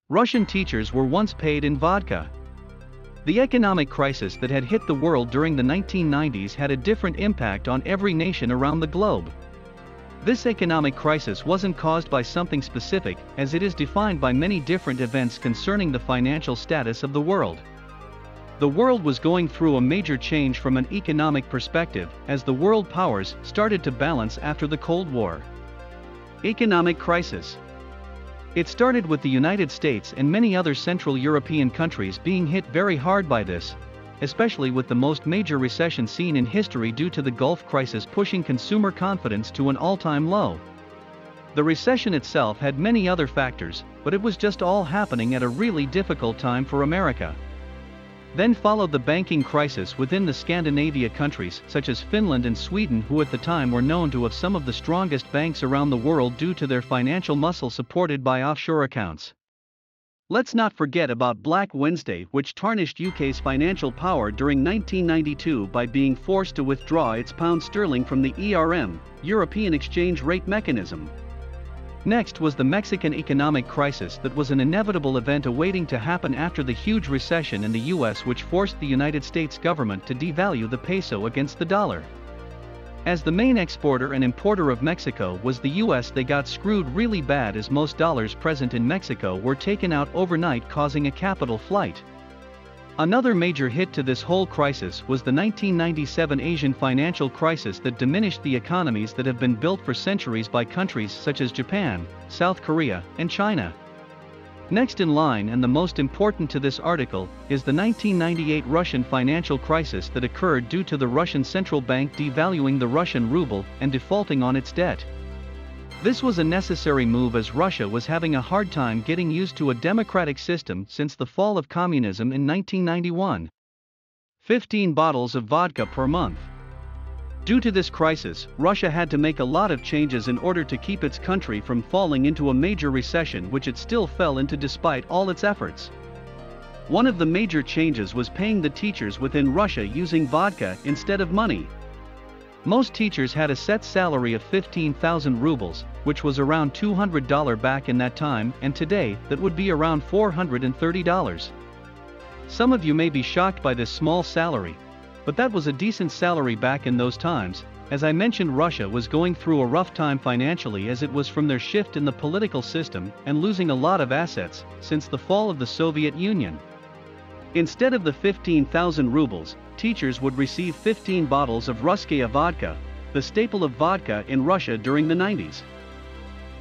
Russian teachers were once paid in vodka. The economic crisis that had hit the world during the 1990s had a different impact on every nation around the globe. This economic crisis wasn't caused by something specific, as it is defined by many different events concerning the financial status of the world. The world was going through a major change from an economic perspective, as the world powers started to balance after the Cold War. Economic crisis. It started with the United States and many other Central European countries being hit very hard by this, especially with the most major recession seen in history due to the Gulf crisis pushing consumer confidence to an all-time low. The recession itself had many other factors, but it was just all happening at a really difficult time for America. Then followed the banking crisis within the Scandinavia countries such as Finland and Sweden, who at the time were known to have some of the strongest banks around the world due to their financial muscle supported by offshore accounts. Let's not forget about Black Wednesday, which tarnished UK's financial power during 1992 by being forced to withdraw its pound sterling from the ERM, European Exchange Rate Mechanism. Next was the Mexican economic crisis that was an inevitable event awaiting to happen after the huge recession in the US, which forced the United States government to devalue the peso against the dollar. As the main exporter and importer of Mexico was the US, they got screwed really bad, as most dollars present in Mexico were taken out overnight, causing a capital flight. Another major hit to this whole crisis was the 1997 Asian financial crisis that diminished the economies that have been built for centuries by countries such as Japan, South Korea, and China. Next in line, and the most important to this article, is the 1998 Russian financial crisis that occurred due to the Russian central bank devaluing the Russian ruble and defaulting on its debt. This was a necessary move, as Russia was having a hard time getting used to a democratic system since the fall of communism in 1991. 15 bottles of vodka per month. Due to this crisis, Russia had to make a lot of changes in order to keep its country from falling into a major recession, which it still fell into despite all its efforts. One of the major changes was paying the teachers within Russia using vodka instead of money. Most teachers had a set salary of 15,000 rubles, which was around $200 back in that time, and today, that would be around $430. Some of you may be shocked by this small salary, but that was a decent salary back in those times. As I mentioned, Russia was going through a rough time financially, as it was from their shift in the political system and losing a lot of assets since the fall of the Soviet Union. Instead of the 15,000 rubles, teachers would receive 15 bottles of Russkaya Vodka, the staple of vodka in Russia during the 90s.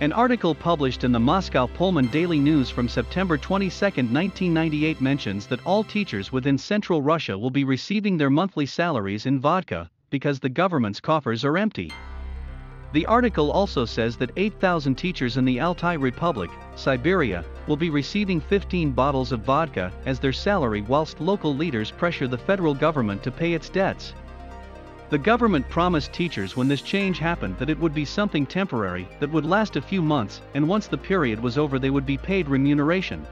An article published in the Moscow Pullman Daily News from September 22, 1998 mentions that all teachers within central Russia will be receiving their monthly salaries in vodka, because the government's coffers are empty. The article also says that 8,000 teachers in the Altai Republic, Siberia, will be receiving 15 bottles of vodka as their salary, whilst local leaders pressure the federal government to pay its debts. The government promised teachers when this change happened that it would be something temporary that would last a few months, and once the period was over they would be paid remuneration.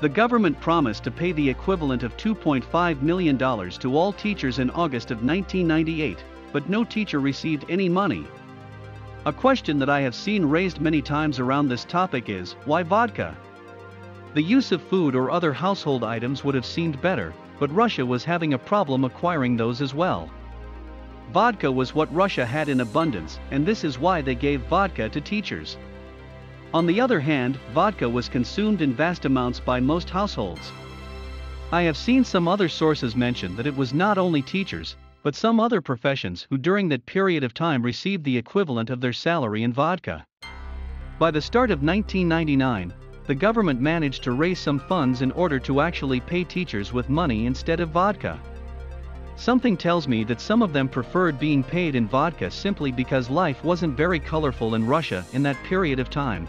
The government promised to pay the equivalent of $2.5 million to all teachers in August of 1998, but no teacher received any money. A question that I have seen raised many times around this topic is, why vodka? The use of food or other household items would have seemed better, but Russia was having a problem acquiring those as well. Vodka was what Russia had in abundance, and this is why they gave vodka to teachers. On the other hand, vodka was consumed in vast amounts by most households. I have seen some other sources mention that it was not only teachers, but some other professions who during that period of time received the equivalent of their salary in vodka. By the start of 1999, the government managed to raise some funds in order to actually pay teachers with money instead of vodka. Something tells me that some of them preferred being paid in vodka simply because life wasn't very colorful in Russia in that period of time.